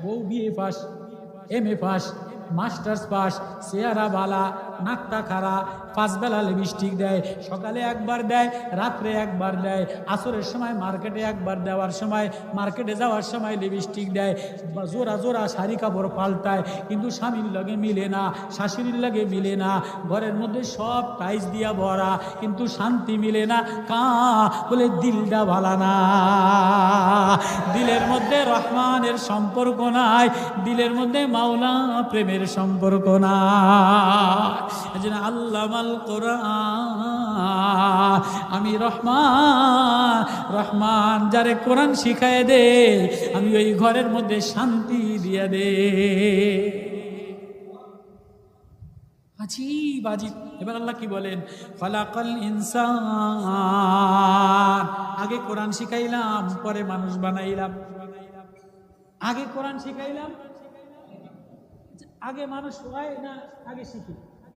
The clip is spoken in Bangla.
বউ BA pass, MA pass, masters pass, চেহারা বালা, নাকটা খারা, 5 বেলা লিপস্টিক দেয়, সকালে একবার দেয়, রাত্রে একবার দেয়, আসরের সময় মার্কেটে একবার দেওয়ার সময়, মার্কেটে যাওয়ার সময় লিপস্টিক দেয়, জোড়া জোড়া শাড়ি কাপড় পাল্টায়, কিন্তু স্বামীর লগে মিলে না, শাশুড়ির লগে মিলে না, ঘরের মধ্যে সব টাইস দিয়া ভরা, কিন্তু শান্তি মিলে না। বলে দিলটা ভালা না, দিলের মধ্যে রহমানের সম্পর্ক নাই, দিলের মধ্যে মাওলা প্রেমের সম্পর্ক নাই। এজন্য আল্লামাল কোরআন, আমি রহমান, রহমান যারে কোরআন শিখায় দে, আমি ওই ঘরের মধ্যে শান্তি দিয়ে দে। আজীব আজীব। এবার আল্লাহ কি বলেন? খালাকাল ইনসান, আগে কোরআন শিখাইলাম, পরে মানুষ বানাইলাম। আগে কোরআন শিখাইলাম, আগে মানুষ হয় না আগে শিখি?